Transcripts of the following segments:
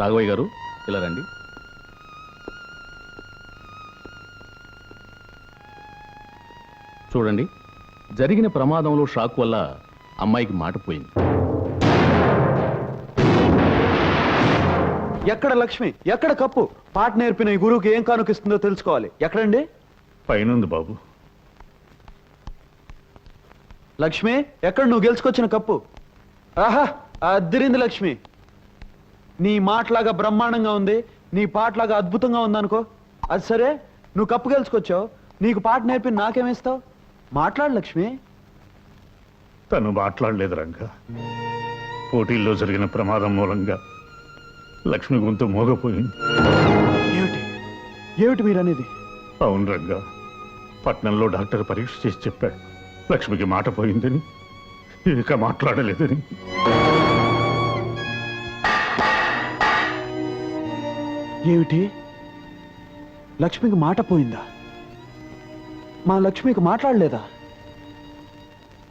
రాఘవయ్య గారు ఇలా రండి. చూడండి, జరిగిన ప్రమాదంలో షాక్ వల్ల అమ్మాయికి మాట పోయింది. ఎక్కడ లక్ష్మి, ఎక్కడ కప్పు? పాట నేర్పిన ఈ గురువుకి ఏం కానుకిస్తుందో తెలుసుకోవాలి. ఎక్కడండి? పైనుంది బాబు. లక్ష్మి, ఎక్కడ నువ్వు గెలుచుకొచ్చిన కప్పు? ఆహా, అద్దిరింది లక్ష్మి. నీ మాటలాగా బ్రహ్మాండంగా ఉంది, నీ పాటలాగా అద్భుతంగా ఉందనుకో. అది సరే, నువ్వు కప్పు గెలుచుకొచ్చావు, నీకు పాట నేర్పి నాకేమిస్తావు? మాట్లాడు లక్ష్మి. తను మాట్లాడలేదు రంగా. పోటీల్లో జరిగిన ప్రమాదం మూలంగా లక్ష్మి గొంతు మోగపోయింది. ఏమిటి ఏమిటి మీరనేది? అవును రంగా, పట్నంలో డాక్టర్ పరీక్ష చేసి చెప్పాడు లక్ష్మికి మాట పోయిందని, ఇక మాట్లాడలేదని. ఏమిటి? లక్ష్మికి మాట పోయిందా? మా లక్ష్మికి మాట్లాడలేదా?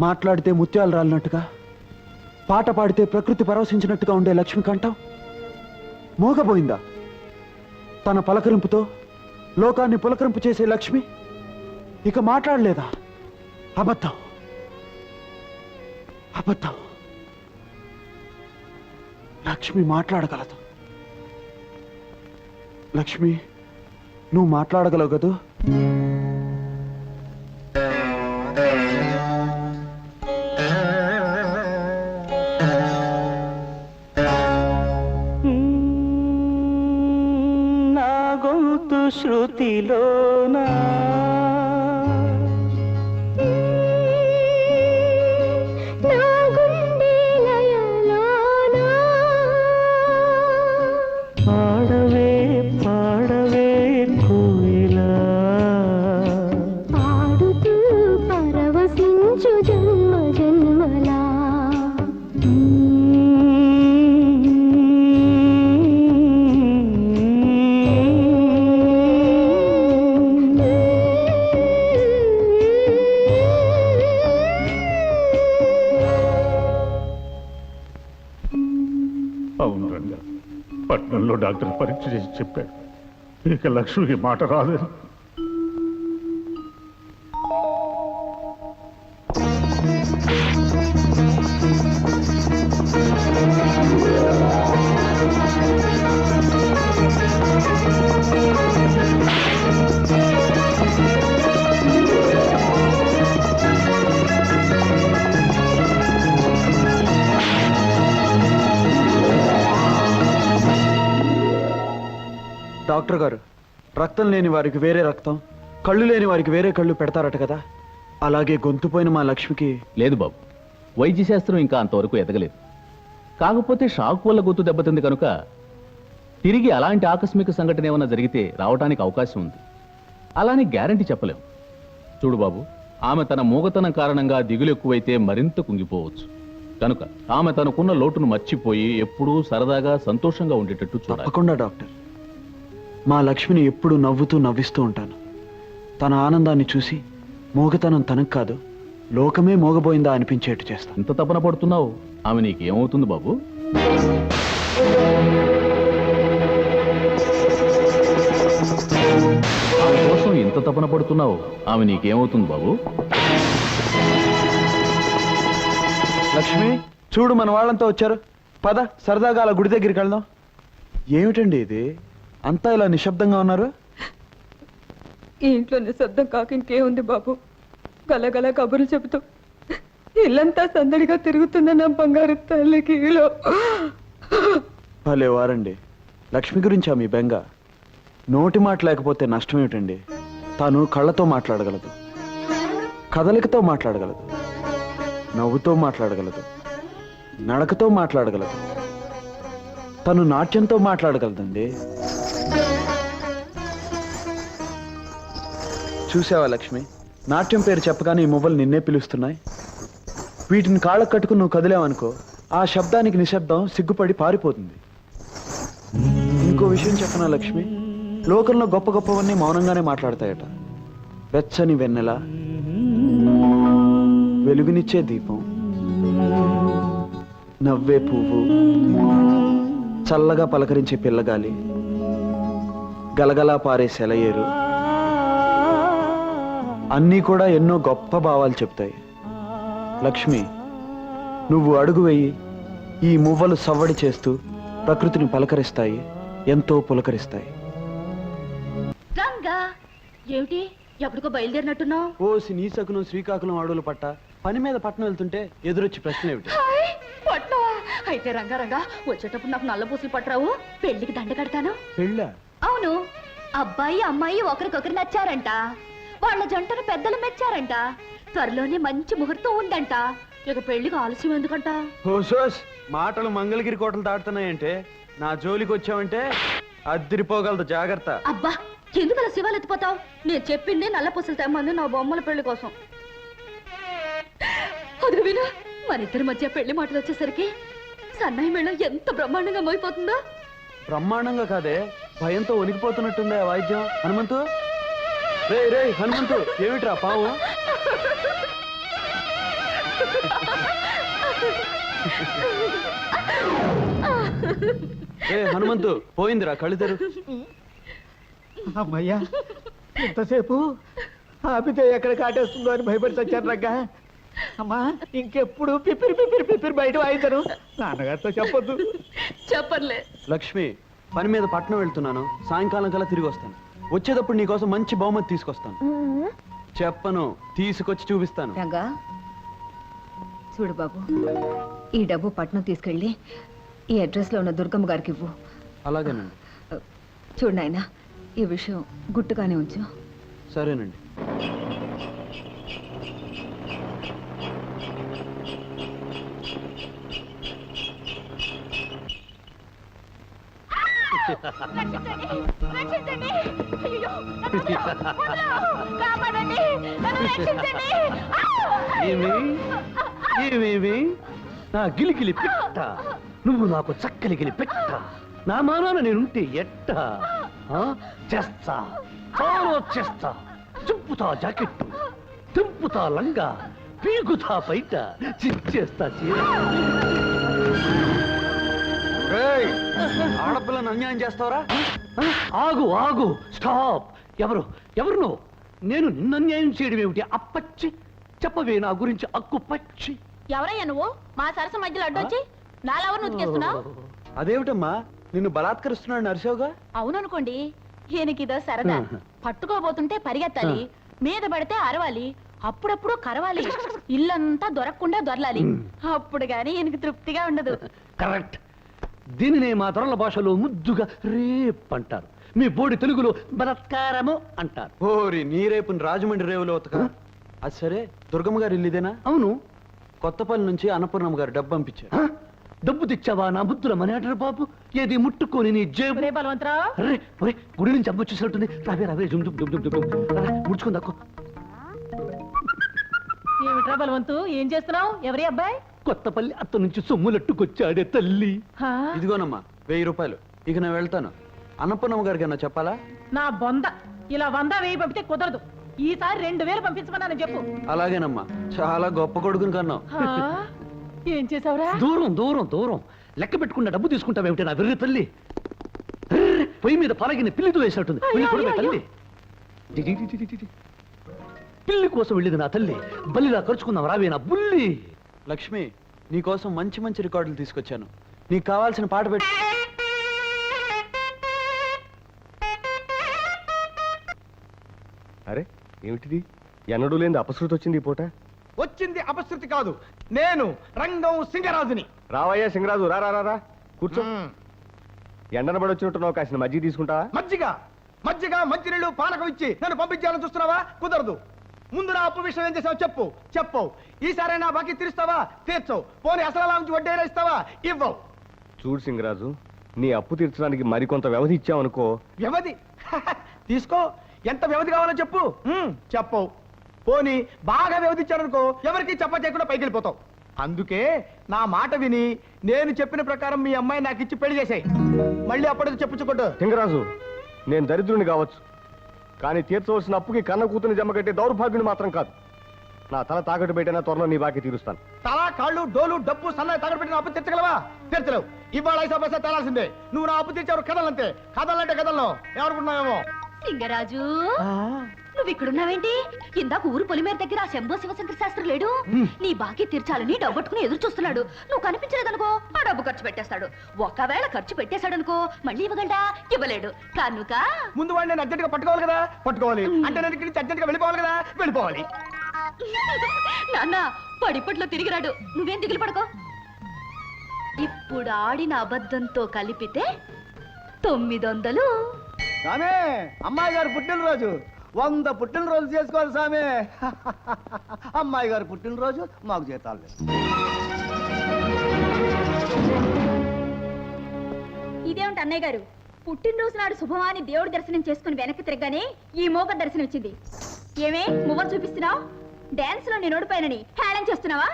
మాట్లాడితే ముత్యాలు రాలినట్టుగా, పాట పాడితే ప్రకృతి పరవశించినట్టుగా ఉండే లక్ష్మి కంఠం మోగపోయిందా? తన పలకరింపుతో లోకాన్ని పులకరింపు చేసే లక్ష్మి ఇక మాట్లాడలేదా? అబద్ధం, అబద్ధం. లక్ష్మి మాట్లాడగలదు. లక్ష్మి, నువ్వు మాట్లాడగలవు కదూ? నా గొంతు శృతిలోనా అవును రంగా, పట్నంలో డాక్టర్ పరీక్ష చేసి చెప్పాడు ఇక లక్ష్మికి మాట రాదని. డాక్టర్ గారు, రక్తం లేని వారికి వేరే రక్తం, కళ్ళు లేని వారికి వేరే కళ్ళు పెడతారట కదా, అలాగే గొంతుపోయిన మా లక్ష్మికి. లేదు బాబు, వైద్య శాస్త్రం ఇంకా అంతవరకు ఎదగలేదు. కాకపోతే షాక్ వల్ల గొంతు దెబ్బతింది కనుక తిరిగి అలాంటి ఆకస్మిక సంఘటన ఏమైనా జరిగితే రావడానికి అవకాశం ఉంది. అలానే గ్యారంటీ చెప్పలేం. చూడు బాబు, ఆమె తన మూగతనం కారణంగా దిగులు ఎక్కువైతే మరింత కుంగిపోవచ్చు. కనుక ఆమె తనకున్న లోటును మర్చిపోయి ఎప్పుడూ సరదాగా సంతోషంగా ఉండేటట్టు చూడాలి. తప్పకుండా డాక్టర్. మా లక్ష్మిని ఎప్పుడు నవ్వుతూ నవ్విస్తూ ఉంటాను. తన ఆనందాన్ని చూసి మోగతనం తనకు కాదు, లోకమే మోగబోయిందా అనిపించేట్టు చేస్తాను. ఇంత తపన పడుతున్నావు, ఆమె నీకేమవుతుంది బాబు? ఆమె కోసం ఇంత తపన పడుతున్నావు, ఆమె నీకేమవుతుంది బాబు? లక్ష్మి, చూడు మన వాళ్ళంతా వచ్చారు. పద, సరదాగా అలా గుడి దగ్గరికి వెళ్దాం. ఏమిటండి ఇది, అంతా ఇలా నిశ్శబ్దంగా ఉన్నారు? ఈ ఇంట్లో నిశ్శబ్దం కాక ఇంకేముంది బాబు? గలగల కబుర్లు చెబుతూ ఇల్లంతా సందడిగా తిరుగుతున్న నా బంగారు తల్లికి. భలే వారండి. లక్ష్మి గురించా మీ బెంగ? నోటి మాట లేకపోతే నష్టం ఏమిటండి? తాను కళ్ళతో మాట్లాడగలదు, కదలికతో మాట్లాడగలదు, నవ్వుతో మాట్లాడగలదు, నడకతో మాట్లాడగలదు, తను నాట్యంతో మాట్లాడగలదండి. చూసావా లక్ష్మి, నాట్యం పేరు చెప్పగానే ఈ మువ్వలు నిన్నే పిలుస్తున్నాయి. వీటిని కాళ్ళకు కట్టుకుని నువ్వు కదిలేవనుకో, ఆ శబ్దానికి నిశ్శబ్దం సిగ్గుపడి పారిపోతుంది. ఇంకో విషయం చెప్పనా లక్ష్మి, లోకంలో గొప్ప గొప్పవన్నీ మౌనంగానే మాట్లాడతాయట. వెచ్చని వెన్నెల, వెలుగునిచ్చే దీపం, నవ్వే పువ్వు, చల్లగా పలకరించే పిల్లగాలి, గలగలా పారే సెలయేరు అన్నీ కూడా ఎన్నో గొప్ప భావాలు చెప్తాయి. లక్ష్మి, నువ్వు అడుగు వెయ్యి, ఈ మువ్వలు సవ్వడి చేస్తూ ప్రకృతిని పలకరిస్తాయి, ఎంతో పులకరిస్తాయి. రంగా, ఏమిటి ఎప్పటికో బయలుదేరినట్టున్నావు? ఓసి నీ సకునం శ్రీకాకుళం అడవులు పట్ట పని మీద పట్టణం వెళ్తుంటే ఎదురొచ్చి ప్రశ్న ఏమిటి? పట్నవా? అయితే రంగా రంగా వచ్చేటప్పుడు నాకు నల్ల పూసలు పట్టరావు, పెళ్లికి దండ కడతాను. పెళ్ళా? అవును, అబ్బాయి అమ్మాయి ఒకరికొకరు నచ్చారంట, వాళ్ళ జంటను పెద్దలు మెచ్చారంట, త్వరలోనే మంచి ముహూర్తం ఉందంట. ఇక పెళ్లికి ఆలస్యం ఎందుకంట? ఓసోస్, మాటలు మంగళగిరి కోటలు దాటుతున్నాయంటే నా జోలికి వచ్చావంటే అద్దిరిపోగలదు, జాగ్రత్త. అబ్బా, ఎందుకలా శివాలు ఎత్తిపోతావు? నేను చెప్పింది నల్ల పూసలు తెమ్మంది నా బొమ్మల పెళ్లి కోసం. అదిగో విను, మన ఇద్దరి మధ్య పెళ్లి మాటలు వచ్చేసరికి సన్నాయి మేళం ఎంత బ్రహ్మాండంగా మోయిపోతుందో. బ్రహ్మాండంగా కాదే, భయంతో వణికిపోతున్నట్టుందే ఆ వాయిద్యం. హనుమంతు, రే రే హనుమంతు, ఏమిట్రా పావు? ఏ హనుమంతు, పోయిందిరా కళ్ళిద్దరు. అమ్మయ్యా, ఇంతసేపు ఆపితే ఎక్కడ కాటేస్తుందో అని భయపడి చచ్చాను రంగా. అమ్మా, ఇంకెప్పుడు పిపిరి పిపిరి పిపిరి బయట వాయిద్దరు, నాన్నగారితో చెప్పొద్దు. చెప్పర్లే. లక్ష్మి, పని మీద పట్నం వెళ్తున్నాను, సాయంకాలం కల్లా తిరిగి వస్తాను. వచ్చేటప్పుడు నీకోసం మంచి బహుమతి తీసుకొస్తాను. చెప్పను, తీసుకొచ్చి చూపిస్తాను. రంగా, చూడు బాబు, ఈ డబ్బు పట్నం తీసుకెళ్ళి ఈ అడ్రస్లో ఉన్న దుర్గమ్మ గారికి ఇవ్వు. అలాగేనండి. చూడు నాయనా, ఈ విషయం గుట్టుగానే ఉంచు. సరేనండి. ఏమేమి నా గిలిగిలి పెట్ట, నువ్వు నాకు చక్కలిగిలి పెట్ట, నా మానాన నేనుంటే ఎట్ట చేస్తా, చాలా చేస్తా. చింపుతా జాకెట్టు, తింపుతా లంగా, పీకుతా బయట, చిచ్చేస్తా చీర. ఆడపిల్లను అన్యాయం చేస్తావరా? ఆగు ఆగు, స్టాప్. ఎవరు ఎవరు నువ్వు? నేను నిన్ను అన్యాయం చేయడం ఏమిటి? అప్పచ్చి చెప్పవే నా గురించి అక్కు పచ్చి. ఎవరయ్యా నువ్వు? మా సరస మధ్యలో అడ్డొచ్చి నాలెవరు ఉతికేస్తున్నావు? అదేమిటమ్మా, నిన్ను బలాత్కరిస్తున్నాడు నరసోగా? అవుననుకోండి, ఈయనకిదో సరదా. పట్టుకోబోతుంటే పరిగెత్తాలి, మీద పడితే అరవాలి, అప్పుడప్పుడు కరవాలి, ఇల్లంతా దొరకకుండా దొరలాలి. అప్పుడు గాని ఈయనకి తృప్తిగా ఉండదు. కరెక్ట్. దీనినే మా తొరల భాషలో ముద్దుగా రేప్ అంటారు, మీ బోడి తెలుగులో బలత్కారము అంటారు. ఓరి నీ రేపుని రాజమండ్రి రేవులో ఉతక. అది సరే, దుర్గమ్మ గారు ఇల్లుదేనా? అవును. కొత్తపల్లి నుంచి అన్నపూర్ణమ్మ గారు డబ్బు పంపించారు. హ? డబ్బు తెచ్చావా నా బుద్ధుల మనేటర్ బాబు? ఏది ముట్టుకొని నీ జేబు. బలవంతరావు, అరే ఒరే, గుడి నుంచి అమ్మ వచ్చేసినట్టుంది. రావే రావే, జుమ్ జుమ్ జుమ్ జుమ్ జుమ్. ముడుచుకుంది అక్కో. ఏమిట్రా బలవంతు, ఏం చేస్తున్నావు? ఎవరి అబ్బాయి? కొత్తపల్లి అత్త నుంచి సొమ్ములట్టుకొచ్చాడే తల్లి. ఇదిగోనమ్మా 1000 రూపాయలు. ఇక నేను వెళ్తాను. అన్నపూర్ణమ్మ గారికి అన్నా చెప్పాలా? నా బొంద, ఇలా 100 1000 పంపితే కుదరదు. ఈసారి 2000 పంపించమన్నాను చెప్పు. అలాగేనమ్మా, చాలా గొప్ప కొడుకుని కన్నావు. ఏం చేసావురా? దూరం దూరం దూరం లెక్క పెట్టుకున్న డబ్బు తీసుకుంటావేమిటి నా వెర్రి తల్లి? పొయ్యి మీద పలగిన పిల్లితో వేసినట్టుంది. వెళ్ళి చూడవే తల్లి. పిల్లి కోసం వెళ్ళింది నా తల్లి, బల్లిలా ఖర్చుకుందాం రావే నా బుల్లి. లక్ష్మి, నీకోసం మంచి మంచి రికార్డులు తీసుకొచ్చాను. నీకు కావాల్సిన పాట పెట్టి. అరే ఏమిటిది? ఎన్నడూ లేని అపశృతి వచ్చింది ఈ పూట. వచ్చింది అపశృతి కాదు, నేను రంగం సింగరాజుని. రావయ్యా సింగరాజు, రా రా రా రా, కూర్చో. ఎండనబడి వచ్చినట్టున్నావు, కాసిన మజ్జిగ తీసుకుంటావా? మజ్జిగ మజ్జిగ మంచినీళ్ళు పానకం ఇచ్చి నన్ను పంపించాలని చూస్తున్నావా? కుదరదు. ముందు నా అప్పు విషయం ఏం చేసావు చెప్పు. చెప్పవు. ఈసారి నా బాకీ తీరుస్తావా? తీర్చవు. పోనీ అసలు నుంచి వడ్డీ ఇస్తావా? ఇవ్వవు. చూడు సింగరాజు, నీ అప్పు తీర్చడానికి మరికొంత వ్యవధి ఇచ్చావనుకో. వ్యవధి తీసుకో, ఎంత వ్యవధి కావాలో చెప్పు. చెప్పవు. పోనీ బాగా వ్యవధి ఇచ్చాననుకో, ఎవరికి చెప్ప చేయకుండా పైకి వెళ్ళిపోతావు. అందుకే నా మాట విని నేను చెప్పిన ప్రకారం మీ అమ్మాయి నాకు ఇచ్చి పెళ్లి చేసాయి. మళ్ళీ అప్పటికి చెప్పుకోండు. సింగరాజు, నేను దరిద్రుని కావచ్చు, కానీ తీర్చవలసిన అప్పుకి కన్న కూతుని జమ కట్టే దౌర్భాగ్యుని మాత్రం కాదు. నా తల తాకట్టు పెట్టినా త్వరలో నీ బాకీ తీరుస్తాను. తల కాళ్ళు డోలు డబ్బు సన్నాయి తగడబెట్టిన అప్పు తీర్చగలవా? తీర్చలేవు. ఇవాళ 5 పైసా తేలాల్సిందే. నువ్వు నా అప్పు తీర్చావు కదలంతే. కదలంటే కదల్లో ఎవరుకున్నావేమో. లింగరాజు నువ్వు ఇక్కడున్నావేంటి? ఇందాక ఊరు పొలిమేర దగ్గర ఆ శంభో శివశంకర శాస్త్రి లేడు? నీ బాకీ తీర్చాలని డబ్బట్టుకుని ఎదురు చూస్తున్నాడు. నువ్వు కనిపించలేదనుకో ఆ డబ్బు ఖర్చు పెట్టేస్తాడు. ఒకవేళ ఖర్చు పెట్టేశాడనుకో మళ్ళీ ఇవ్వగలడా? ఇవ్వలేడు కనుక ముందు వాడిని నేను అర్జెంట్ గా పట్టుకోవాలి కదా. పట్టుకోవాలి అంటే నేను ఇక్కడి నుంచి అర్జెంట్ గా వెళ్ళిపోవాలి కదా. వెళ్ళిపోవాలి. నాన్న పడిపట్లో తిరిగిరాడు. నువ్వేం దిగులు పడుకో. ఇప్పుడు ఆడిన అబద్ధంతో కలిపితే 900. సామే అమ్మాయి గారు పుట్టినరోజు 100 పుట్టినరోజు చేసుకోవాలి సామే. అమ్మాయి గారు పుట్టినరోజు మాకు జీతాలు లేదు. ఇదేమిటి అన్నయ్య గారు? పుట్టినరోజు నాడు శుభమాని దేవుడి దర్శనం చేసుకుని వెనక్కి తిరగగానే ఈ మోగ దర్శనం ఇచ్చింది. ఏమే మువ్వ చూపిస్తున్నావు? డాన్స్ లో నేను ఓడిపోయానని హేళన చేస్తున్నావా?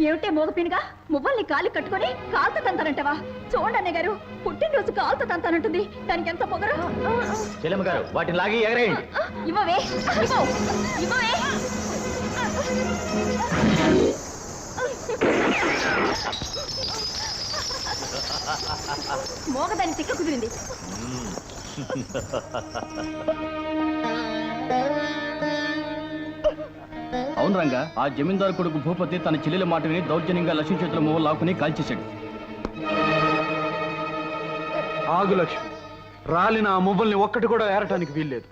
ఏమిటే మోగపినిగా మువ్వల్ని కాలు కట్టుకొని కాలుతో తంతానంటావా? చూడండి అన్నయ్య గారు, పుట్టినరోజు కాలుతో తంతానంటుంది. దానికి ఎంత పొగరు. చెల్లెమ్మ గారు వాటిని లాగి ఎగరేయండి. ఇవ్వవే, ఇవ్వవే. మోగదాన్ని తిక్క కుదిరింది. అవును రంగా, ఆ జమీందారు కొడుకు భూపతి తన చెల్లెల మాట విని దౌర్జన్యంగా లక్ష్మీ చేతుల మొహం లాక్కుని కాల్చేశాడు. ఆగు లక్ష్మి. రాలిన ఆ మువ్వల్ని ఒక్కటి కూడా ఏరటానికి వీల్లేదు.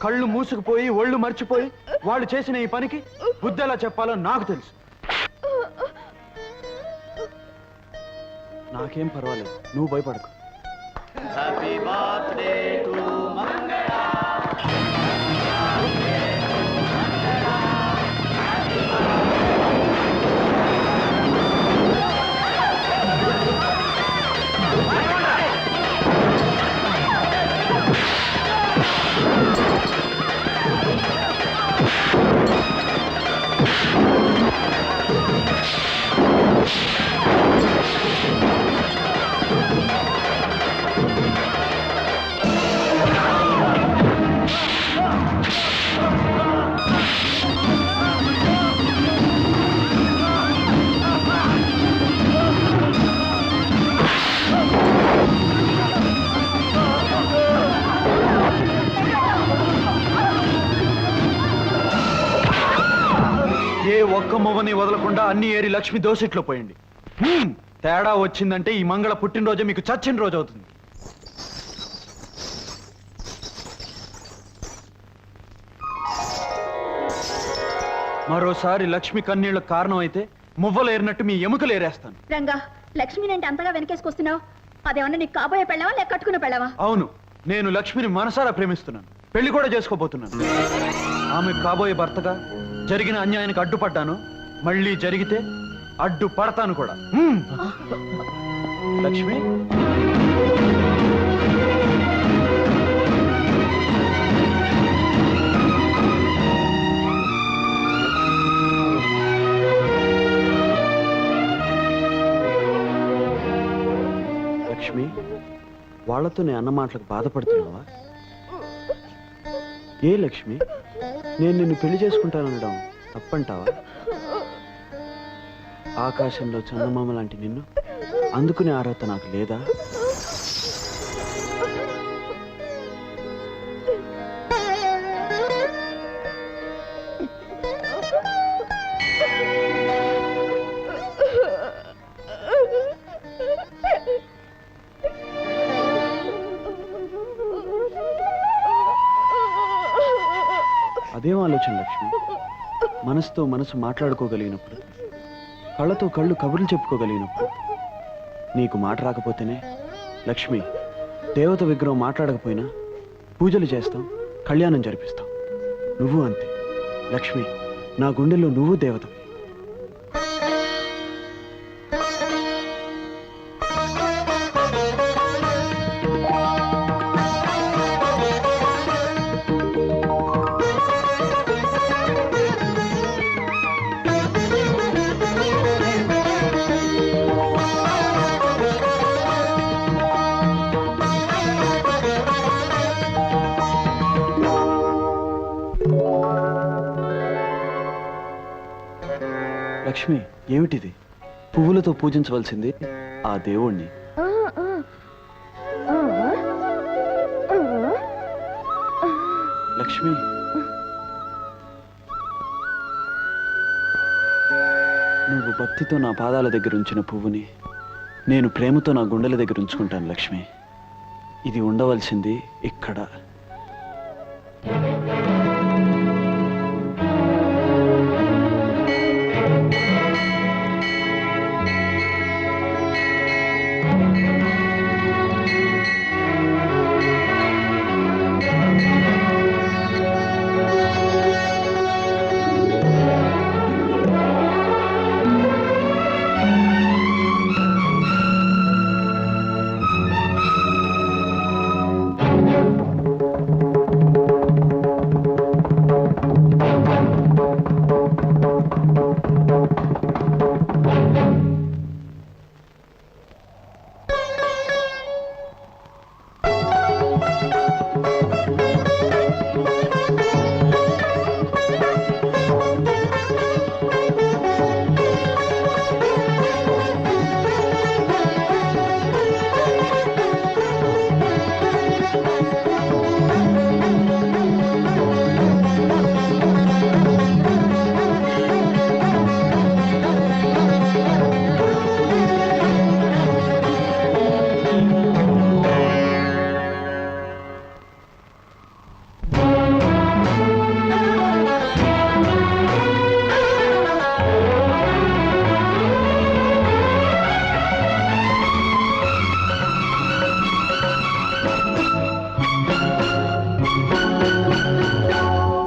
కళ్ళు మూసుకుపోయి ఒళ్ళు మర్చిపోయి వాళ్ళు చేసిన ఈ పనికి బుద్ధి ఎలా చెప్పాలో నాకు తెలుసు. నాకేం పర్వాలేదు, నువ్వు భయపడకు. ఒక్క మొవ్వని వదలకుండా అన్ని ఏరి లక్ష్మి దోసిట్లో పోయండి. తేడా వచ్చిందంటే ఈ మంగళ పుట్టినరోజు మీకు చచ్చిన రోజు అవుతుంది. మరోసారి లక్ష్మి కన్నీళ్లకు కారణం అయితే మువ్వలు ఏరినట్టు మీ ఎముకలు ఏరేస్తాను. రంగా, లక్ష్మిని అంటే అంతగా వెనకేసుకొస్తున్నావు. అదేమన్నా నీకు కాబోయే పెళ్ళావా లేక కట్టుకున్న పెళ్ళావా? అవును, నేను లక్ష్మిని మనసారా ప్రేమిస్తున్నాను. పెళ్లి కూడా చేసుకోబోతున్నాను. ఆమె కాబోయే భర్తగా జరిగిన అన్యాయానికి అడ్డుపడ్డాను. మళ్ళీ జరిగితే అడ్డు పడతాను కూడా. లక్ష్మి, లక్ష్మి, వాళ్లతో నేను అన్న మాటలకు బాధపడుతున్నావా? ఏ లక్ష్మి, నేను నిన్ను పెళ్లి చేసుకుంటాననడం తప్పంటావా? ఆకాశంలో చందమామ లాంటి నిన్ను అందుకునే అర్హత నాకు లేదా? అదేం ఆలోచన లక్ష్మి? మనసుతో మనసు మాట్లాడుకోగలిగినప్పుడు, కళ్ళతో కళ్ళు కబుర్లు చెప్పుకోగలిగినప్పుడు. నీకు మాట రాకపోతేనే లక్ష్మి, దేవత విగ్రహం మాట్లాడకపోయినా పూజలు చేస్తాం, కళ్యాణం జరిపిస్తాం. నువ్వు అంతే లక్ష్మి, నా గుండెల్లో నువ్వు దేవత. లక్ష్మి ఏమిటిది? పువ్వులతో పూజించవలసింది ఆ దేవుణ్ణి. లక్ష్మి, నువ్వు భక్తితో నా పాదాల దగ్గర ఉంచిన పువ్వుని నేను ప్రేమతో నా గుండెల దగ్గర ఉంచుకుంటాను లక్ష్మి. ఇది ఉండవలసింది ఇక్కడ.